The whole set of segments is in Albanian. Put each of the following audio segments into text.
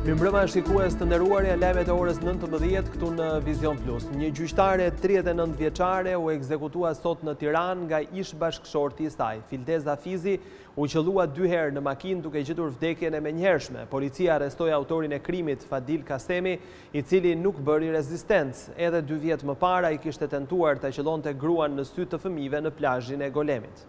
Mirëmbrëma shikues të nderuar, lajmet e orës 19 këtu në Vizion Plus. Një gjyqtare 39 vjeçare u ekzekutua sot në Tiranë nga ish bashkëshorti i saj. Fildez Hafizi u qellua 2 herë në makinë duke gjetur vdekjen e menjëhershme. Policia arrestoi autorin e krimit Fadil Kasemi, i cili nuk bëri rezistencë. Edhe 2 vjet më para i kishte tentuar ta qellonte gruan në sy të fëmijëve në plazhin e Golemit.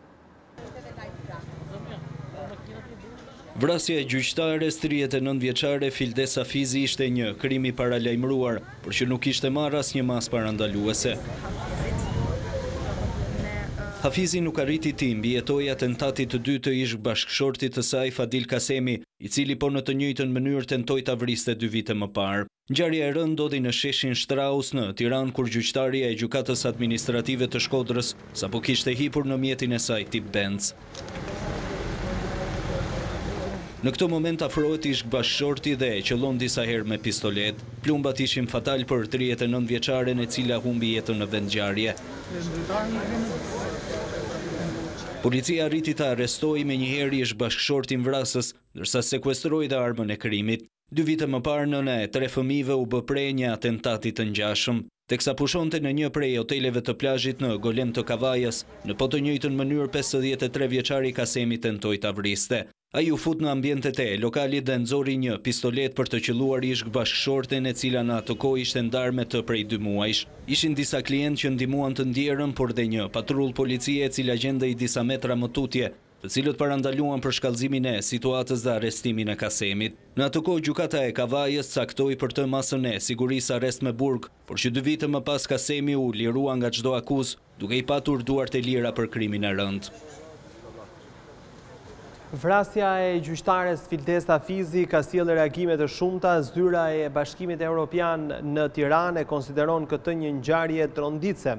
Vrasja e gjyqtares 39 vjeçare Fildez Hafizi ishte një krim i paralajmëruar, por që nuk ishte marrë asnjë masë parandaluese. Hafizi nuk arriti ti mbijetoi atentatit të dytë të ish bashkëshortit të saj Fadil Kasemi, i cili po në të njëjtën mënyrë tentoi ta vriste 2 vite më parë. Ngjarja e rëndë ndodhi në sheshin Shtraus në Tiranë, kur gjyqtaria e gjykatës administrative të Shkodrës sapo kishte hipur në mjetin e saj tip Benz. Në këto moment afrohet ish bashkëshorti dhe e qellon disa herë me pistolet. Plumbat ishin fatal për 39 vjeçaren e cila humbi jetën në vendngjarje. Policia arriti ta arrestoi menjëherë ish bashkëshortin vrasës, ndërsa sekuestroi dhe armën e krimit. 2 vite më parë nëna e 3 fëmijëve u bë prej një atentati të ngjashëm, teksa pushonte në një prej hoteleve të plazhit në Golem të Kavajës. Në po të njëjtën mënyrë 53 vjeçari Kasemi tentoi ta vriste. Ai u fut në ambientet e lokalit dhe nxori një pistolet për të qelluar ish bashkëshorten, e cila në atë kohë ishte ndarë me të prej 2 muajsh. Ishin disa klientë që ndihmuan të ndjerën, por dhe një patrull policie e cila gjendej disa metra më tutje, të cilët parandaluan për shkallëzimin e situatës dhe arrestimin e Kasemit. Në atë kohë gjykata e Kavajës caktoi për të masën e sigurisë arrest me burg, por që 2 vite më pas Kasemi u lirua nga çdo akuzë, duke i patur duart e lira për krimin e rënd. Vrasja e gjyqtares Fildez Hafizi ka sjellë reagime të shumta. Zyra e Bashkimit Evropian në Tiranë e konsideron këtë një ngjarje tronditse.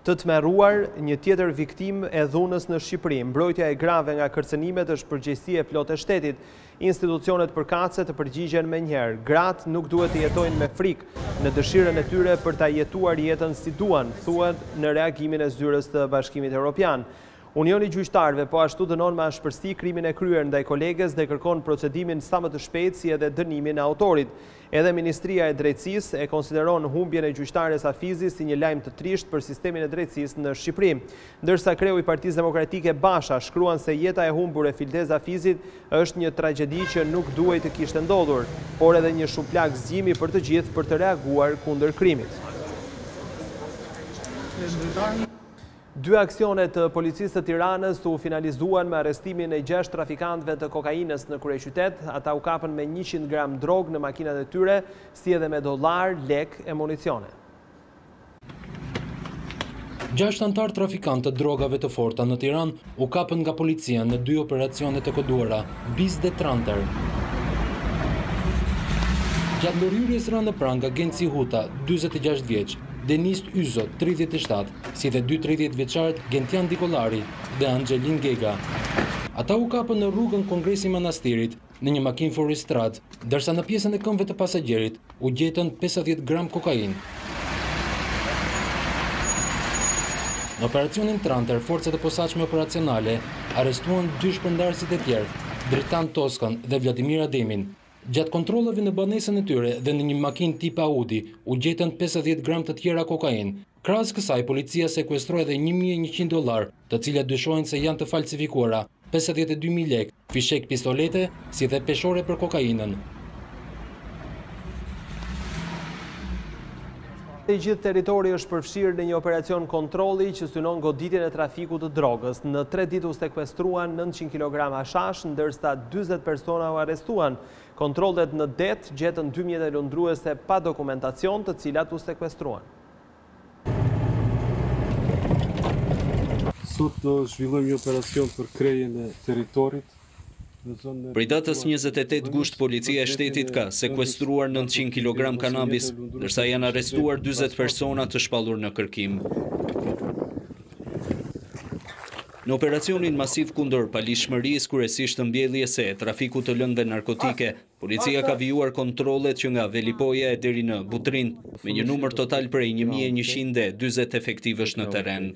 Të tmerruar, një tjetër viktim e dhunës në Shqipëri. Mbrojtja e grave nga kërcënimet është përgjegjësi e plotë e shtetit. Institucionet përkatëse të përgjigjen menjëherë. Gratë nuk duhet të jetojnë me frikë në dëshirën e tyre për ta jetuar jetën si duan, thuhet në reagimin e zyrës të Bashkimit Evropian. Unioni i gjyqtarëve po ashtu dënon me ashpërsi krimin e kryer ndaj koleges dhe kërkon procedimin sa më të shpejtë si edhe dënimin e autorit. Edhe Ministria e Drejtësisë e konsideron humbjen e gjyqtares Hafizi si një lajm të trisht për sistemin e drejtësisë në Shqipëri. Ndërsa kreu i Partisë Demokratike Basha shkruan se jeta e humbur e Fildez Hafizit është një tragjedi që nuk duhej të kishte ndodhur, por edhe një shumplak zgjimi për të gjithë për të reaguar kundër krimit. 2 aksionet të policisë të Tiranës u finalizuan me arrestimin e 6 trafikantëve të kokainës në kryeqytet. Ata u kapën me 100 gram drogë në makinat e tyre, si edhe me dollar, lek e municione. 6 antar trafikantë të drogave të forta në Tiranë u kapën nga policia në 2 operacione të koduara, Bis dhe Tranter. Gjatë ndërhyrjes rënë pranë nga Genci Huta, 46 vjeç, Denis Yzo, 37, si dhe 2 30 vjeçarët Gentian Dikolari dhe Angelin Gega. Ata u kapën në rrugën Kongresi Manastirit në një makinë Forestrat, ndërsa në pjesën e këmbëve të pasagerit u gjetën 50 gram kokainë. Në operacionin Tranter, forcat e posaçme operacionale arrestuan 2 shpërndarësit e tjerë, Dritan Toskën dhe Vladimir Ademin. Gjatë kontrollave në banesën e tyre dhe në një makinë tip Audi u gjetën 50 gram të tjera kokainë. Krahas kësaj, policia sekuestroi edhe $1.100, të cilat dyshohen se janë të falsifikuara, 52.000 lekë, fishek pistolete, si dhe peshore për kokainën. I gjithë territori është përfshirë në një operacion kontrolli që synon goditjen e trafikut të drogës. Në 3 ditë u sekuestruan 900 kg hashash, ndërsa 40 persona u arrestuan. Kontrollet në det gjetën 2 mjete lundruese pa dokumentacion, të cilat u sekuestruan. Sot do zhvillojmë një operacion për krejën e territorit. Prej datës 28 gusht, policia e shtetit ka sekuestruar 900 kg kanabis, ndërsa janë arrestuar 40 persona të shpallur në kërkim. Në operacionin masiv kundër palishmërisë, kryesisht të mbjelljes së trafikut të lëngëve narkotike, policia ka vijuar kontrollet që nga Velipoja e deri në Butrin, me një numër total prej 1140 efektivësh në terren.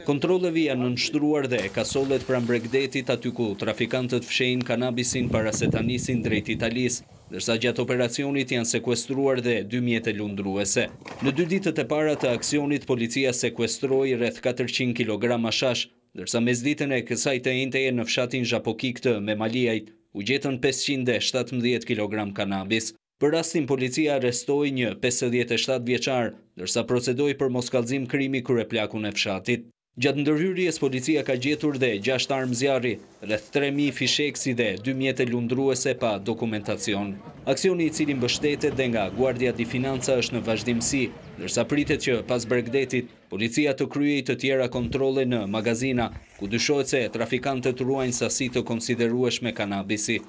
Kontrolleve janë nënshtruar dhe kasollet pranë Bregdetit aty ku trafikantët fshehin kanabisin parasetanisin drejt Italisë, ndërsa gjatë operacionit janë sekuestruar dhe 2 mjete lundruese. Në 2 ditët e para të aksionit, policia sekuestroi rreth 400 kg hashash, ndërsa mesditën e kësaj të enteje në fshatin Zhapokik të Memaliajt u gjetën 517 kg kanabis. Për rastin, policia arrestoi një 57 vjeçar, ndërsa procedoi për moskallëzim krimi kryeplakun e fshatit. Gjatë ndërhyrjes, policia ka gjetur dhe 6 armë zjarri, rreth 3000 fisheksi dhe 2 mjete lundruese pa dokumentacion. Aksioni i cili mbështetet dhe nga Guardia di Finanza është në vazhdimsi, ndërsa pritet që pas Bregdetit, policia të kryejë të tjera kontrolle në magazina, ku dyshohet se trafikantët ruajnë sasi të konsiderueshme kanabisi.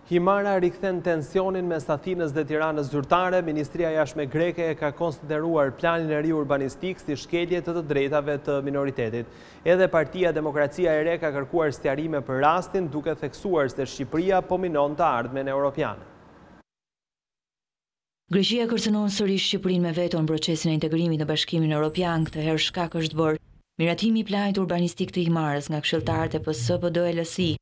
Himara rikthen tensionin mes Athinës dhe Tiranës zyrtare. Ministria e Jashtme greke ka konsideruar planin e ri urbanistik si shkelje të drejtave të minoritetit. Edhe Partia Demokracia e Re ka kërkuar sqarime për rastin, duke theksuar se Shqipëria po minon të ardhmen europiane. Greqia kërcënon sërish Shqipërinë me veto në procesin e integrimit në Bashkimin Evropian. Këtë herë shkak është bërë miratimi i planit urbanistik të Himarës nga këshilltarët e PS-PD-LSI,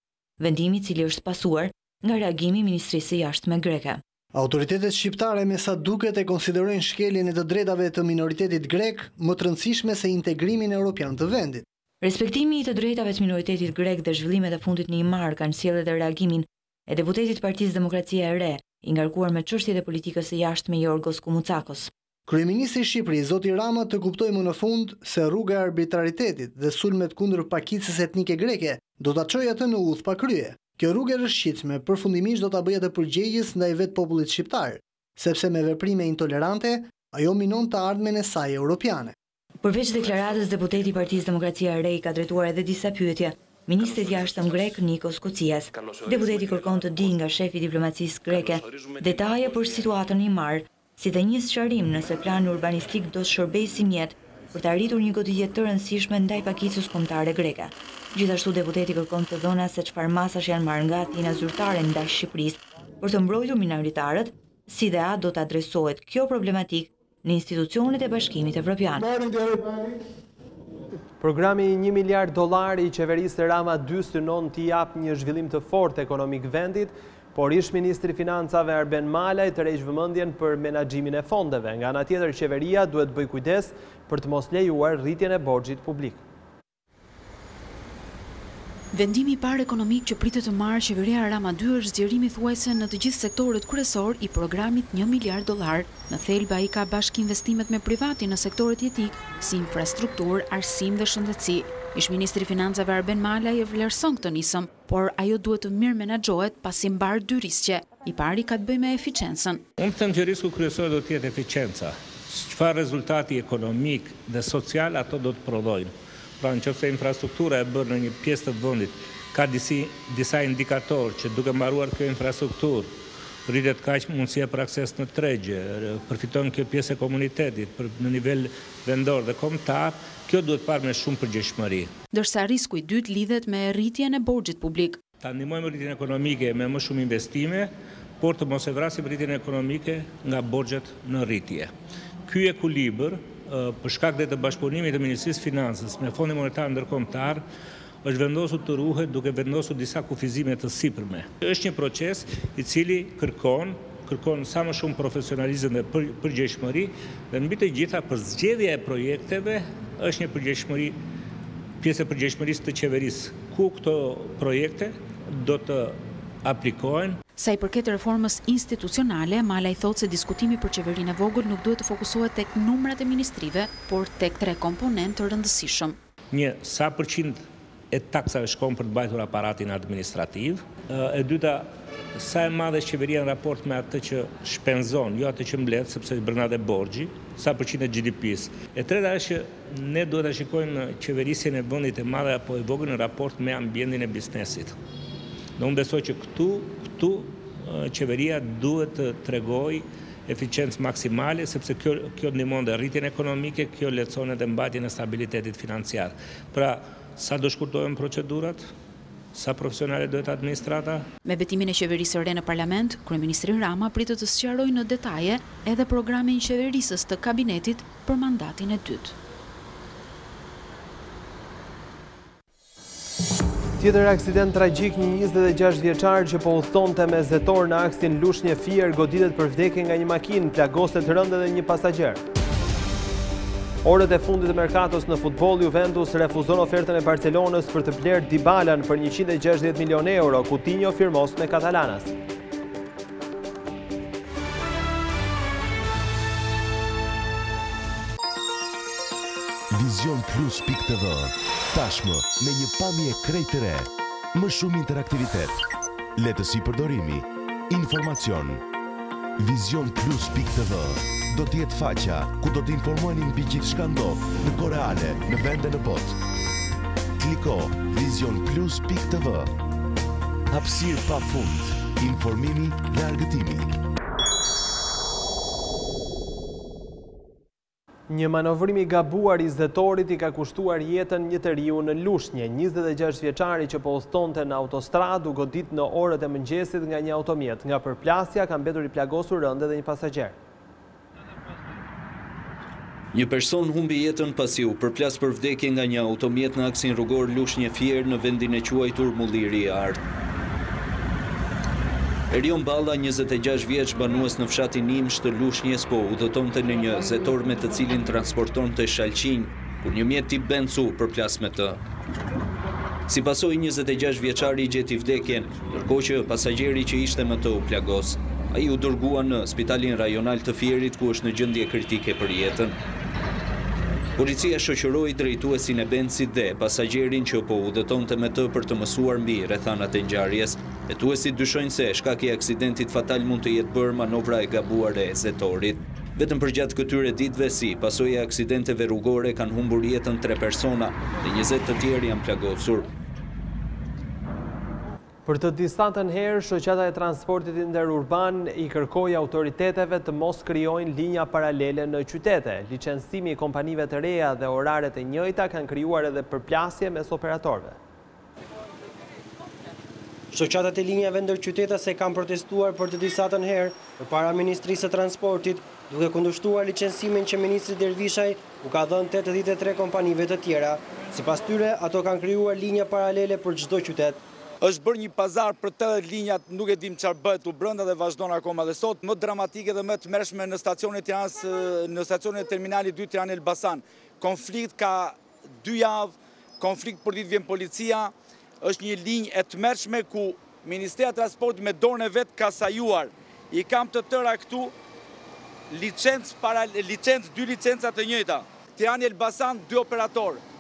vendimi i cili është pasuar nga reagimi i Ministrisë së Jashtme greke. Autoritetet shqiptare me sa duket e konsiderojnë shkeljen e të drejtave të minoritetit grek më të rëndësishme se integrimin europian të vendit. Respektimi i të drejtave të minoritetit grek dhe zhvillimet e fundit në Himar kanë sjellë edhe reagimin e deputetit Partisë Demokracia e Re, i ngarkuar me çështjet e politikës së jashtme Jorgos Koumoutsakos. Kryeministri i Shqipërisë Zoti Rama të kuptoi më në fund se rruga e arbitraritetit dhe sulmet kundër pakicës etnike greke do ta çojë atë në udhë pa krye. Kjo rrugë e rrëshqitshme përfundimisht do ta bëjë të përgjegjës ndaj vetë popullit shqiptar, sepse me veprime intolerante ajo minon të ardhmen e saj europiane. Përveç deklaratës, deputeti i Partisë Demokracia e Re ka drejtuar edhe disa pyetje ministrit jashtëm grek Nikos Kocias. Deputeti kërkon të di nga shefi i diplomacisë greke detaje për situatën në Himar, si dhe një sqarim nëse plani urbanistik do të shërbejë si mjet për të arritur një goditje të rëndësishme ndaj pakicës kombëtare greke. Gjithashtu deputeti kërkon të dhëna se çfarë masash janë marrë nga Athina zyrtare ndaj Shqipërisë për të mbrojtur minoritarët, si dhe a do të adresohet kjo problematik në institucionet e Bashkimit Evropian. Programi $1 miliard i qeverisë Rama 2 synon t'i jap një zhvillim të fortë ekonomik vendit, por ish ministri financave Arben Malaj të rejsh vëmendjen për menaxhimin e fondeve. Nga ana tjetër, qeveria duhet bëj kujdes për të mos lejuar rritjen e borxhit publik. Vendimi i parë ekonomik që pritet të marrë qeveria Rama 2 është zgjerimi thuajse në të gjithë sektorët kryesor i programit $1 miliard. Në thelba ai ka bashkëinvestimet me privati në sektorët jetik si infrastrukturë, arsim dhe shëndetësi. Ish ministri financave Arben Malaj e vlerëson këtë nisëm, por ajo duhet të mirë menaxhohet pasi mbar 2 riskje. I pari ka të bëjë me eficiencën. Unë them që risku kryesor do të jetë eficienca. Çfarë rezultati ekonomik dhe social ato do të prodhojnë. Pra nëse infrastruktura e bërë në një pjesë të vendit ka disa indikatorë që duke mbaruar kjo infrastrukturë, rritet kaq mundësia për akses në tregje, përfiton kjo pjesë e komunitetit në nivel vendor dhe kombëtar, kjo duhet parë me shumë përgjegjësi. Ndërsa risku i dytë lidhet me rritjen e borxhit publik. Ta ndihmojmë rritjen ekonomike me më shumë investime, por të mos e vrasim rritjen ekonomike nga borxhet në rritje. Ky ekuilibër për shkak të bashkëpunimit të Ministrisë Financës me Fondin Monetar Ndërkombëtar është vendosur të ruhet duke vendosur disa kufizime të sipërme. Është një proces i cili kërkon sa më shumë profesionalizëm dhe përgjegjësi dhe mbi të gjitha për zgjedhja e projekteve është një pjesë e përgjegjësisë të qeverisë, ku këto projekte do të aplikojnë. Sa i përket reformës institucionale, Malaj thotë se diskutimi për qeverinë e vogël nuk duhet të fokusohet tek numrat e ministrive, por tek 3 komponentë të rëndësishëm. Një, sa përqind e taksave shkon për të mbajtur aparatin administrativ. E dyta, sa e madhe është qeveria në raport me atë që shpenzon, jo atë që mbledh, sepse brenda dhe borxhi, sa përqind e GDP-s. E treta është që ne duhet ta shikojmë qeverisjen e vendit e madhe apo e vogël në raport me ambientin e biznesit. Në unë besoj që këtu qeveria duhet të tregoj eficiencë maksimale, sepse kjo ndihmon dhe rritjen ekonomike, kjo lehtëson edhe mbajtjen e stabilitetit financiar. Pra, sa do shkurtohen procedurat, sa profesionale duhet administrata. Me betimin e qeverisë së re në parlament, kryeministri Rama pritet të sqarojë në detaje edhe programin e qeverisës të kabinetit për mandatin e dytë. Tjetër aksident tragjik, një 26 vjeçar që po udhtonte me zetor në aksin Lajme Fier goditet për vdekje nga një makinë, plagoset rënd edhe një pasagjer. Orët e fundit të merkatos në futboll, Juventus refuzon ofertën e Barcelonës për të blerë Dybalan për 160 milion euro, Coutinho firmos me Katalanas. Vizion Plus.tv, tashmë me një pamje krejt të re, më shumë interaktivitet, lehtësi përdorimi, informacion. Vizion Plus.tv do t'jetë faqja ku do t'informojnë mbi gjithçka ndodh në kohë reale, në vende në botë. Kliko Vizion Plus.tv. Hapësirë pafund, informimi dhe argëtimi. Një manovrim i gabuar i zetorit i ka kushtuar jetën një të riu në Lajme. 26 vjeçari që po udhtonte në autostradë u godit në orët e mëngjesit nga një automjet. Nga përplasja ka mbetur i plagosur rënd edhe një pasagjer. Një person humbi jetën pasi u përplas për vdekje nga një automjet në aksin rrugor Lajme Fier në vendin e quajtur Mulliri i Art. Erion Balla, 26 vjeç, banues në fshatin Nimsh të Lushnjës, po udhëtonte në një zetor me të cilin transportonte shalqinj, kur një mjet tip Benzu përplas me të. Si pasojë, 26 vjeçari i gjeti vdekjen, ndërkohë që pasagjeri që ishte me të u plagos. Ai u dërgua në Spitalin Rajonal të Fierit, ku është në gjendje kritike për jetën. Policia shoqëroi drejtuesin e Benzit dhe pasagjerin që po udhëtonte me të për të mësuar mbi rrethanat e ngjarjes. Hetuesit dyshojnë se shkaki i aksidentit fatal mund të jetë bërë manovra e gabuar e zetorit. Vetëm përgjatë këtyre ditëve si pasojë e aksidenteve rrugore kanë humbur jetën 3 persona dhe 20 të tjerë janë plagosur. Për të disantën herë, shoqata e transportit interurban i kërkoi autoriteteve të mos krijojnë linja paralele në qytete. Licencimi i kompanive të reja dhe oraret e njëjta kanë krijuar edhe përplasje mes operatorëve. Shoqatat e linjave ndërqytetase kanë protestuar për të disantën herë përpara Ministrisë së Transportit, duke kundërshtuar licencimin që ministri Dervishaj u ka dhënë 83 kompanive të tjera. Sipas tyre, ato kanë krijuar linja paralele për çdo qytet. Është bërë një pazar për të linjat, nuk e dim çfarë bëhet u brenda dhe vazhdon akoma dhe sot, më dramatike dhe më të mërshme në stacionin e Tiranës, në stacionin e terminalit 2 Tiranë Elbasan. Konflikt ka 2 javë, konflikt për ditë vjen policia, është një linjë e të mërshme ku Ministria e Transportit me dorën e vet ka sajuar. I kam të tëra këtu dy licenca të njëjta. Tiranë Elbasan 2 operatorë.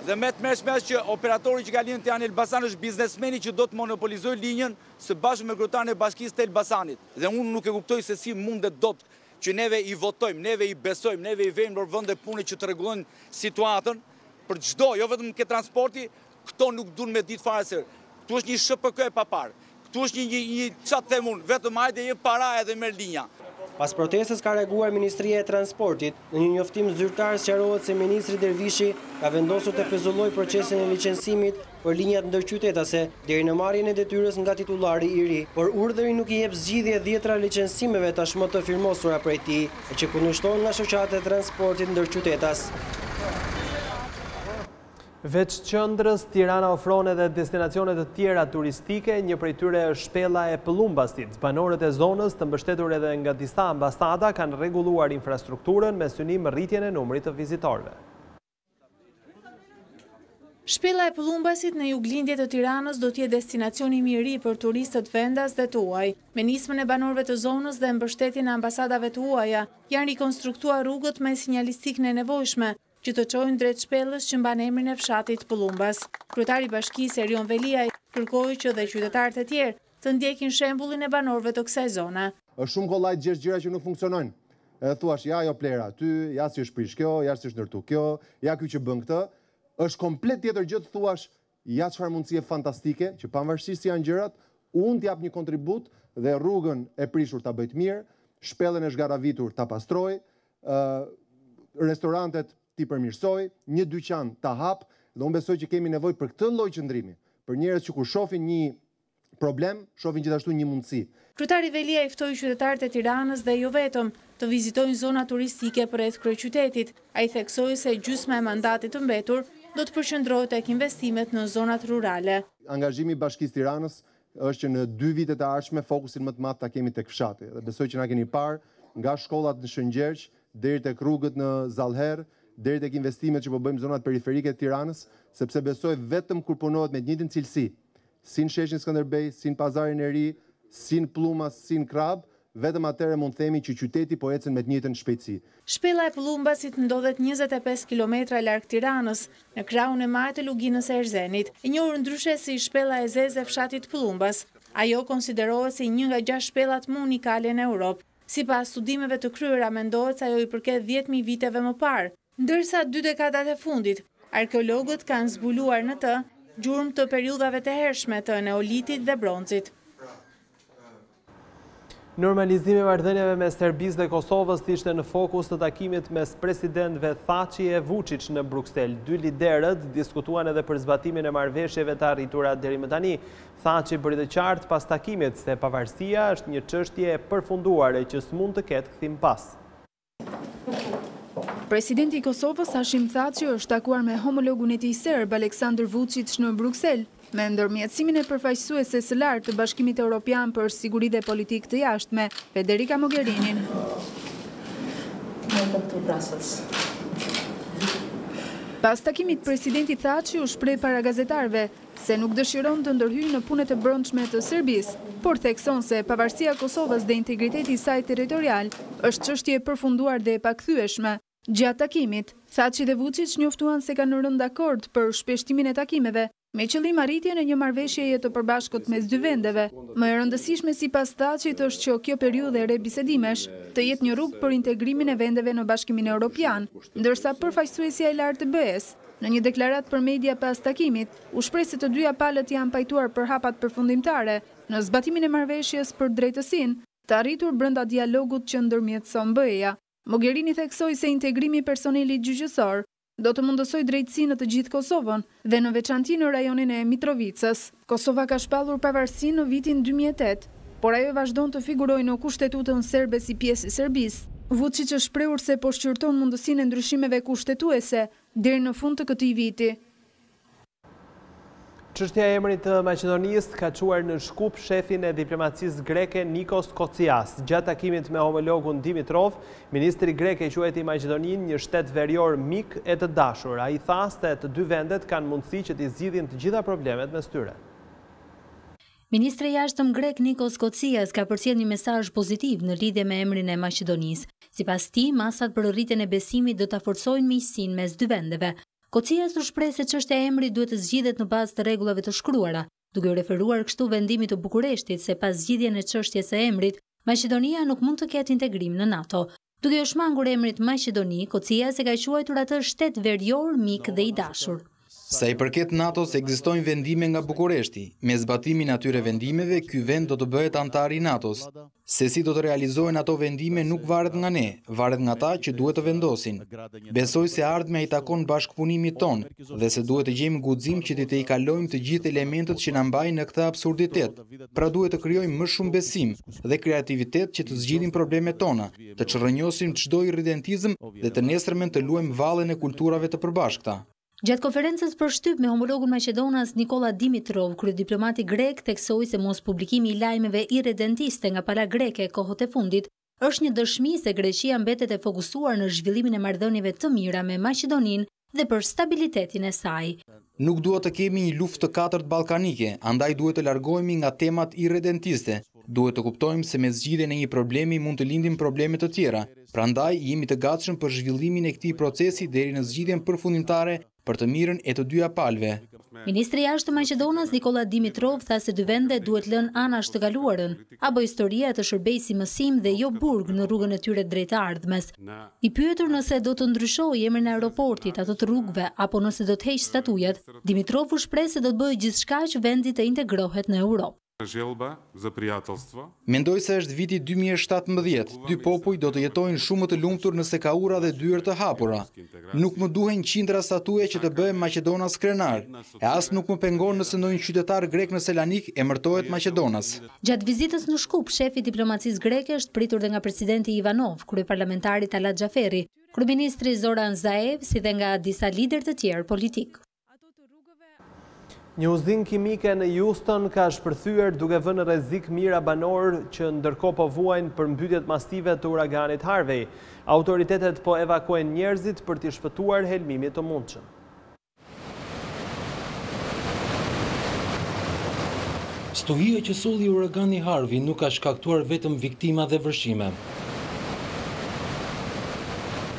Dhe me të mërshme është që operatori që ka linjën Tiranë Elbasan është biznesmeni që do të monopolizoj linjën së bashku me kryetarin e Bashkisë të Elbasanit. Dhe unë nuk e kuptoj se si mundet dot që neve i votojmë, neve i besojmë, neve i vejmë në vende pune që të rregullojnë situatën për çdo, jo vetëm ke transporti, këto nuk duan me ditë fare se. Ktu është një SHPK e papar. Ktu është një çat them unë, vetëm hajde jep para edhe merr linja. Pas protestës ka reaguar Ministria e Transportit. Në një njoftim zyrtar sqarohet se ministri Dervishi ka vendosur të pezullojë procesin e licencimit për linjat ndërqytetase deri në marrjen e detyrës nga titullari i ri, por urdhëri nuk i jep zgjidhje 10 licencimeve tashmë të firmosura prej tij, e që kundërshton nga shoqata e transportit ndërqytetas. Veç qendrës, Tirana ofron edhe destinacione të tjera turistike, një prej tyre është shpella e Pëllumbasit. Banorët e zonës, të mbështetur edhe nga disa ambasada, kanë rregulluar infrastrukturën me synim rritjen e numrit të vizitorëve. Shpella e Pëllumbasit në juglindje të Tiranës do t'jetë destinacioni i ri për turistët vendas dhe të huaj. Me nismën e banorëve të zonës dhe mbështetjen e ambasadave të huaja, janë rikonstruktuar rrugët me sinjalistikën e nevojshme, që të çojnë drejt shpellës që mban emrin e fshatit Pëllumbas. Kryetari i Bashkisë Erion Veliaj kërkoi që dhe qytetarët e tjerë të ndjekin shembullin e banorëve të kësaj zone. Është shumë kollaj gjesh gjëra që nuk funksionojnë. Edhe thuash, ja jo plera aty, ja si është prish kjo, ja si është ndërtu kjo, ja ky që bën këtë. Është komplet tjetër gjë të thuash, ja çfarë mundësie fantastike që pavarësisht se janë gjërat, unë t'jap një kontribut dhe rrugën e prishur ta bëj të mirë, shpellën e zgaravitur ta pastroj, restorantet ti përmirësoj, një dyqan ta hap, dhe unë besoj që kemi nevojë për këtë lloj qëndrimi, për njerëz që kur shohin një problem, shohin gjithashtu një mundësi. Kryetari Velia i ftoi qytetarët e Tiranës dhe jo vetëm të vizitojnë zona turistike përreth kryeqytetit. Ai theksoi se gjysma e mandatit të mbetur do të përqendrohet tek investimet në zonat rurale. Angazhimi i Bashkisë Tiranës është që në 2 vitet e ardhshme fokusin më të madh ta kemi tek fshati. Dhe besoj që na keni parë nga shkollat në Shëngjerq deri tek rrugët në Zallher, deri tek investimet që po bëjmë në zonat periferike të Tiranës, sepse besoj vetëm kur punohet me të njëjtën cilësi, si në sheshin Skënderbej, si në pazarin e ri, si në Plluma, si në Krab, vetëm atëherë mund themi që qyteti po ecën me të njëjtën shpejtësi. Shpella e Pullumbasit ndodhet 25 kilometra larg Tiranës, në krahun e majtë të luginës së Erzenit, e njohur ndryshe si shpella e zezë e fshatit Pullumbas. Ajo konsiderohet si një nga 6 shpellat më unikale në Europë. Sipas studimeve të kryera, mendohet se ajo i përket 10.000 viteve më parë, ndërsa 2 dekadat e fundit, arkeologët kanë zbuluar në të gjurmë të periudhave të hershme të Neolitit dhe Bronzit. Normalizimi i marrëdhënieve mes Serbisë dhe Kosovës ishte në fokus të takimit mes presidentëve Thaçi e Vučić në Bruksel. 2 liderët diskutuan edhe për zbatimin e marrëveshjeve të arritura deri më tani. Thaçi bëri të qartë pas takimit se pavarësia është një çështje e përfunduar e që s'mund të ketë kthim pas. Presidenti i Kosovës Hashim Thaçi është takuar me homologun e tij serb Aleksandar Vučić në Bruksel, me ndërmjetësimin e përfaqësuese së lartë të Bashkimit Evropian për siguri dhe politikë të jashtme, Federica Mogherinin. Pas takimit, presidenti Thaçi u shpreh para gazetarëve se nuk dëshiron të ndërhyjë në punët e brendshme të Serbisë, por thekson se pavarësia e Kosovës dhe integriteti i saj territorial është çështje e përfunduar dhe e pakithyeshme. Gjatë takimit, Thaçi dhe Vučić njoftuan se kanë rënë dakord për shpeshtimin e takimeve, me qëllim arritjen e një marrëveshjeje të përbashkët mes 2 vendeve. Më e rëndësishme sipas Thaçit është që kjo periudhë e rebisedimesh të jetë një rrugë për integrimin e vendeve në Bashkimin Evropian, ndërsa përfaqësuesja e lartë e BE-s, në një deklaratë për media pas takimit, u shpreh se të dyja palët janë pajtuar për hapat përfundimtare në zbatimin e marrëveshjes për drejtësinë të arritur brenda dialogut që ndërmjetëson BE-ja. Mogherini theksoi se integrimi i personelit gjyqësor do të mundësoj drejtësi në të gjithë Kosovën dhe në veçanti në rajonin e Mitrovicës. Kosova ka shpallur pavarësinë në vitin 2008, por ajo vazhdon të figurojë në kushtetutën serbe si pjesë e Serbisë. Vučić është shprehur se po shqyrton mundësinë e ndryshimeve kushtetuese deri në fund të këtij viti. Çështja e emrit të Maqedonisë ka çuar në shkup shefin e diplomacisë greke Nikos Kocias. Gjatë takimit me homologun Dimitrov, ministri grek e quajti Maqedoninë një shtet verior mik e të dashur. Ai tha se të 2 vendet kanë mundësi që t'i zgjidhin të gjitha problemet mes tyre. Ministri i jashtëm grek Nikos Kocias ka përcjellë një mesazh pozitiv në lidhje me emrin e Maqedonisë. Sipas tij, masat për rritjen e besimit do ta forcojnë miqësinë mes 2 vendeve. Kocias u shpreh se çështja e emrit duhet të zgjidhet në bazë të rregullave të shkruara, duke u referuar kështu vendimit të Bukureshtit se pas zgjidhjen e çështjes së emrit, Maqedonia nuk mund të ketë integrim në NATO. Duke u shmangur emrit Maqedoni, Kocias e ka quajtur atë shtet verior, mik dhe i dashur. Sa i përket NATO-s, ekzistojnë vendime nga Bukureshti. Me zbatimin atyre vendimeve, ky vend do të bëhet antar i NATO-s. Se si do të realizohen ato vendime nuk varet nga ne, varet nga ta që duhet të vendosin. Besoj se ardhmja i takon bashkëpunimit ton dhe se duhet të gjejmë guxim që të i kalojmë të gjithë elementët që na mbajnë në këtë absurditet. Pra duhet të krijojmë më shumë besim dhe kreativitet që të zgjidhim problemet tona, të çrrënjosim çdo irridentizëm dhe të nesërmen të luajmë vallen e kulturave të përbashkëta. Gjatë konferencës për shtyp me homologun Maqedonas Nikola Dimitrov, kryediplomati grek theksoi se mos publikimi i lajmeve irredentiste nga pala greke kohët e fundit është një dëshmi se Greqia mbetet e fokusuar në zhvillimin e marrëdhënieve të mira me Maqedoninë dhe për stabilitetin e saj. Nuk duhet të kemi një luftë të katërt ballkanike, andaj duhet të largohemi nga temat irredentiste. Duhet të kuptojmë se me zgjidhjen e një problemi mund të lindin probleme të tjera. Prandaj jemi të gatshëm për zhvillimin e këtij procesi deri në zgjidhjen përfundimtare për të mirën e të dyja palëve. Ministri i jashtëm Maqedonas Nikola Dimitrov tha se 2 vendet duhet lënë anash të kaluarën, apo historia të shërbejë si mësim dhe jo burg në rrugën e tyre drejt ardhmes. I pyetur nëse do të ndryshojë emrin e aeroportit, ato të rrugëve, apo nëse do të heqë statujat, Dimitrov u shpreh se do të bëjë gjithçka që vendi të integrohet në Europë. Mendoj se është viti 2017, dy popuj do të jetojnë shumë të lumtur nëse ka ura dhe dyert të hapura. Nuk më duhen qindra statue që të bëhen Maqedonas krenar, e as nuk më pengon nëse ndonjë qytetar grek në Selanik emërtohet Maqedonas. Gjatë vizitës në Shkup, shefi i diplomacisë greke është pritur dhe nga presidenti Ivanov, kryeparlamentari Talat Xhaferi, kryeministri Zoran Zaev, si dhe nga disa lider të tjerë politik. Një uzin kimike në Houston ka shpërthyer duke vënë në rrezik mijëra banor që ndërkohë po vuajnë për mbytyjet masive të uraganit Harvey. Autoritetet po evakuojnë njerëzit për t'i shpëtuar helmimit të mundshëm. Stuhia që solli uragani Harvey nuk ka shkaktuar vetëm viktima dhe vërshime.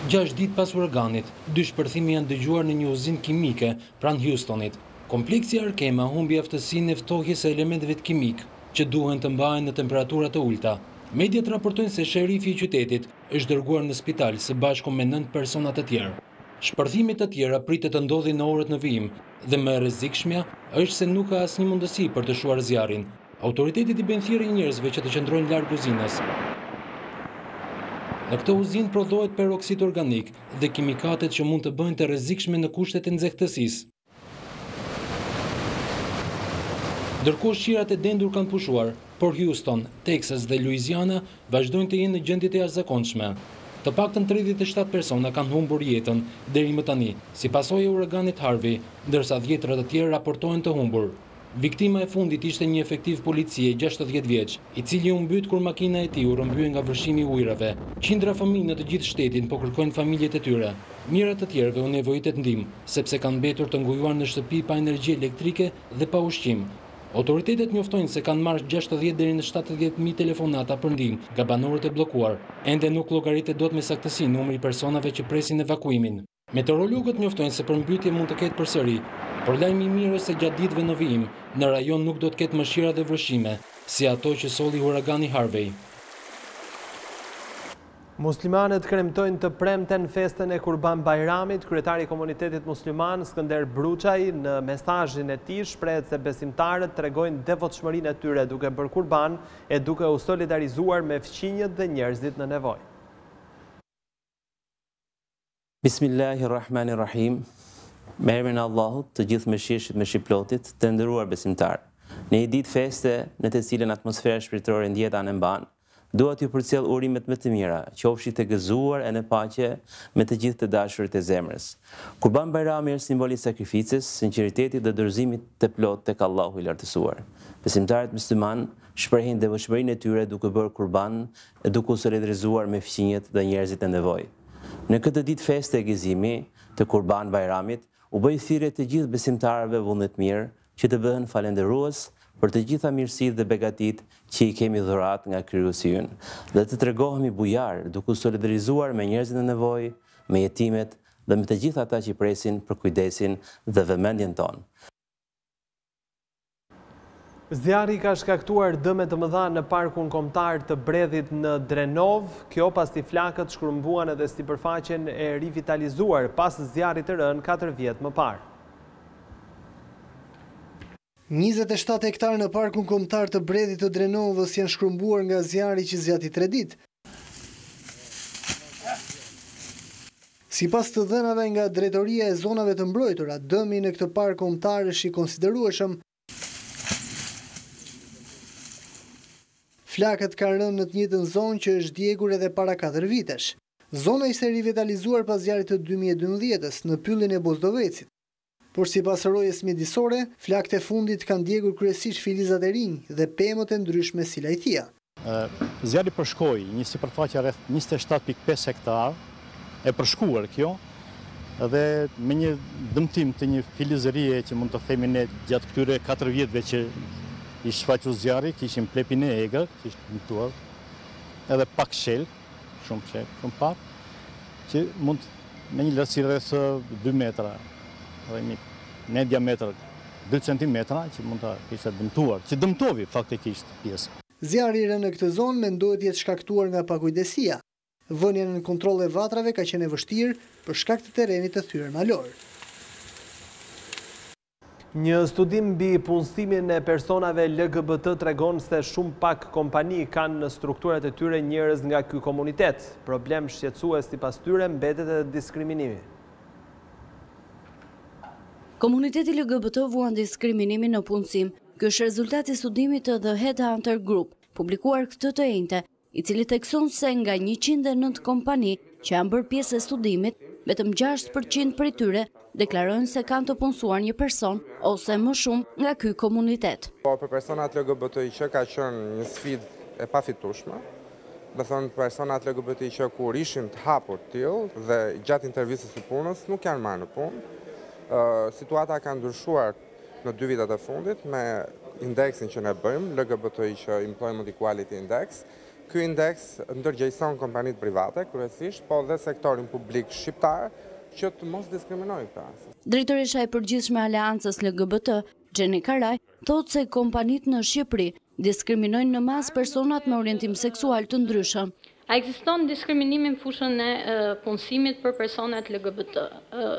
6 ditë pas uraganit, 2 shpërthime janë dëgjuar në një uzinë kimike pranë Houstonit. Kompleksi Arkema humbi aftësinë e ftohjes së elementeve të kimik që duhen të mbahen në temperatura të ulta. Mediat raportojnë se sherifi i qytetit është dërguar në spital së bashku me 9 persona të tjerë. Shpërthimet të tjera pritet të ndodhin në orët në vijim dhe më e rrezikshmja është se nuk ka asnjë mundësi për të shuar zjarrin. Autoritetet i bën thirrje njerëzve që të qëndrojnë larg uzinës. Në këtë uzinë prodhohet peroksid organik dhe kimikatet që mund të bëjnë të rrezikshme në kushtet e nxehtësisë. Ndërkohë shirat e dendur kanë pushuar, por Houston, Texas dhe Louisiana vazhdojnë të jenë në gjendje të jashtëzakonshme. Të paktën 37 persona kanë humbur jetën deri më tani, si pasojë e uraganit Harvey, ndërsa 10 të tjerë raportohen të humbur. Viktima e fundit ishte një efektiv policie 60 vjeç, i cili u mbyt kur makina e tij u rrëmbye nga vërshimi i ujrave. Qindra fëmijë në të gjithë shtetin po kërkojnë familjet e tyre. Mijëra të tjerëve u nevojitet ndihmë, sepse kanë mbetur të ngujuar në shtëpi pa energji elektrike dhe pa ushqim. Autoritetet njoftojnë se kanë marrë 60 deri në 70.000 telefonata për ndihmë nga banorët e bllokuar. Ende nuk llogaritet dot me saktësi numri i personave që presin evakuimin. Meteorologët njoftojnë se përmbytje mund të ketë përsëri, por lajmi i mirë është se gjatë ditëve në vijim, në rajon nuk do të ketë mëshira dhe vërshime, si ato që solli uragani Harvey. Muslimanët kremtojnë të premten festën e Kurban Bajramit. Kryetari i komunitetit musliman Skënder Bruçaj në mesazhin e tij shprehet se besimtarët tregojnë devotshmërinë e tyre duke bërë kurban e duke u solidarizuar me fqinjët dhe njerëzit në nevojë. Bismillahirrahmanirrahim. Me emrin e Allahut, të gjithë mëshirshit me shiplotit, të nderuar besimtar. Në një ditë feste në të cilën atmosfera shpirtërore ndjeta në mban, dua t'ju përcjell urimet më të mira, qofshit e gëzuar e në paqe me të gjithë të dashurit e zemrës. Kurban Bajrami është simboli i sakrificës, sinqeritetit dhe dorëzimit të plot tek Allahu i lartësuar. Besimtarët musliman shprehin devotshmërinë e tyre duke bërë kurban e duke u solidarizuar me fqinjet dhe njerëzit në nevojë. Në këtë ditë feste e gëzimi të Kurban Bajramit, u bëj thirrje të gjithë besimtarëve vullnet mirë që të bëhen falënderues për të gjitha mirësitë dhe begatit që i kemi dhurat nga Krijuesi ynë, dhe të tregohemi bujar duke u solidarizuar me njerëzit në nevojë, me jetimet dhe me të gjithë ata që presin për kujdesin dhe vëmendjen tonë. Zjarri ka shkaktuar dëme të mëdha në parkun kombëtar të Bredhit në Drenov, kjo pasi flakët shkrumbuan edhe sipërfaqen e rivitalizuar pas zjarrit të rënë 4 vjet më parë. 27 hektarë në parkun kombëtar të Bredhit të Drenovës janë shkrumbuar nga zjarri që zgjati 3 ditë. Sipas të dhënave nga Drejtoria e Zonave të Mbrojtura, dëmi në këtë park kombëtar është i konsiderueshëm. Flakët kanë rënë në të njëjtën zonë që është djegur edhe para 4 vitesh. Zona ishte rivitalizuar pas zjarrit të 2012-s në pyllin e Bozdovecit. Por sipas rrojës mjedisore, flakët e fundit kanë djegur kryesisht filizat e rinj dhe pemët e ndryshme si lajthia. Zjarri përshkoi një sipërfaqe rreth 27.5 hektar, e përshkuar kjo, dhe me një dëmtim të një filizërie që mund të themi ne gjatë këtyre 4 vjetëve që i shfaqur zjarri, kishim plepin e egër, që ishte dëmtuar, edhe pak shel, shumë pak, që mund me një lartësi rreth 2 metra, dhe në diametër 2 cm që mund të ishte dëmtuar, që dëmtovi faktikisht pjesë. Zjarri i rënë në këtë zonë mendohet jetë shkaktuar nga pakujdesia. Vënia në kontroll e vatrave ka qenë e vështirë për shkak të terrenit të thyer malor. Një studim mbi punësimin e personave LGBT tregon se shumë pak kompani kanë në strukturat e tyre njerëz nga ky komunitet. Problem shqetësues sipas tyre mbetet edhe diskriminimi. Komuniteti LGBT vuan diskriminimin në punësim. Ky është rezultati i studimit të The Headhunter Group, publikuar këtë të njëjtë, i cili thekson se nga 109 kompani që janë bërë pjesë e studimit, vetëm 6% prej tyre deklarojnë se kanë të punësuar një person ose më shumë nga ky komunitet. Po për personat LGBTIQ ka qenë një sfidë e pafitueshme. Do thonë personat LGBTIQ kur ishin të hapur tillë dhe gjatë intervistës së punës nuk janë marrë në punë. Situata ka ndryshuar në 2 vitet e fundit me indeksin që ne bëjmë, LGBTIQ Employment Equality Index. Ky indeks ndërgjegjëson kompanitë private kryesisht, po dhe sektorin publik shqiptar që të mos diskriminojë këta. Drejtoresha e përgjithshme e Aleancës LGBT, Gjeni Karaj, thotë se kompanitë në Shqipëri diskriminojnë në mas personat me orientim seksual të ndryshëm. A ekziston diskriminimi në fushën e punësimit për personat LGBT?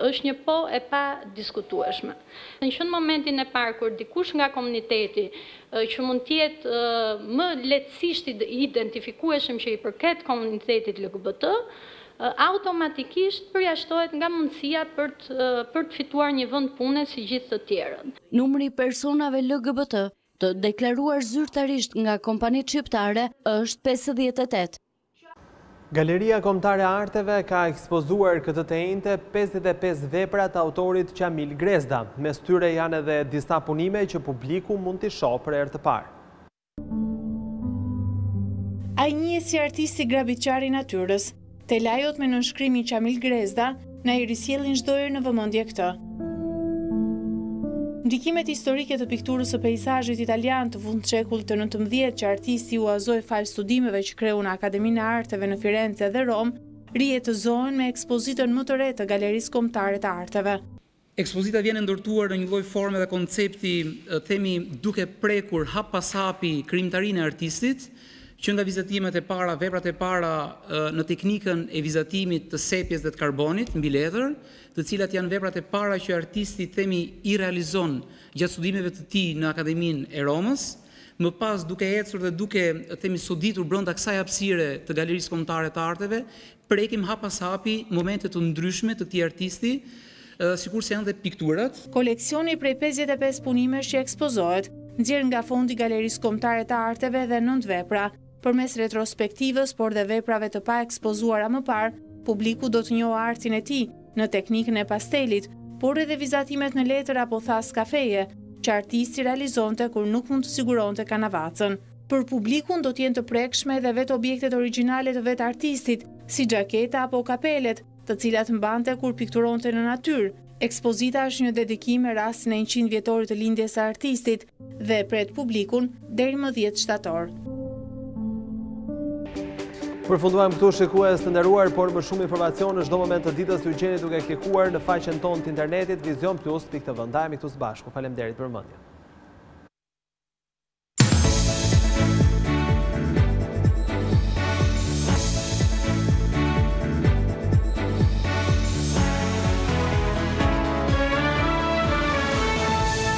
Është një po e pa diskutueshme. Në qënë momentin e parë kur dikush nga komuniteti që mund tjetë më lehtësisht identifikueshëm që i përket komunitetit LGBT, automatikisht përjashtohet nga mundësia për të fituar një vend pune si gjithë të tjerët. Numri i personave LGBT të deklaruar zyrtarisht nga kompanitë shqiptare është 58. Galeria Kombëtare e Arteve ka ekspozuar këtë të njëjtë 55 vepra të autorit Qamil Grezda. Mes tyre janë edhe disa punime që publiku mund t'i shohë për herë të parë. Ai njihet si artisti grabitçar i natyrës. Te lajot me nënshkrimin Qamil Grezda na i risjellin çdo herë në vëmendje këtë. Ndikimet historike të pikturës së peizazhit italian të fund shekullit të 19 që artisti u azoi fal studimeve që kreu në Akademinë e Arteve në Firenze dhe Rom, rihetëzohen me ekspozitën më të re të Galerisë Kombëtare të Arteve. Ekspozita vjen ndërtuar në një lloj forme dhe koncepti, themi, duke prekur hap pas hapi krijimtarinë e artistit, që nga vizatimet e para, veprat e para në teknikën e vizatimit të sepjes dhe të karbonit mbi letër, të cilat janë veprat e para që artisti themi i realizon gjatë studimeve të tij në Akademinë e Romës, më pas duke ecur dhe duke themi soditur brenda kësaj hapësire të Galerisë Kombëtare të Arteve, prekim hap pas hapi momente të ndryshme të këtij artisti, sikur se janë dhe pikturat. Koleksioni prej 55 punimesh që ekspozohet, nxjerr nga fondi i Galerisë Kombëtare të Arteve dhe 9 vepra. Përmes retrospektivës, por dhe veprave të pa ekspozuara më parë, publiku do të njohë artin e tij në teknikën e pastelit, por edhe vizatimet në letër apo thas kafeje, që artisti realizonte kur nuk mund të siguronte kanavacën. Për publikun do të jenë të prekshme edhe vetë objektet origjinale të vetë artistit, si xhaketa apo kapelet, të cilat mbante kur pikturonte në natyrë. Ekspozita është një dedikim e rastin e 100 vjetorit të lindjes së artistit dhe pret publikun deri më 10 shtator. Përfunduam këtu shikues të nderuar, por më shumë informacione çdo moment të ditës ju gjeni duke klikuar në faqen tonë të internetit vizion+.tv. Ndajemi këtu së bashku. Faleminderit për vëmendjen.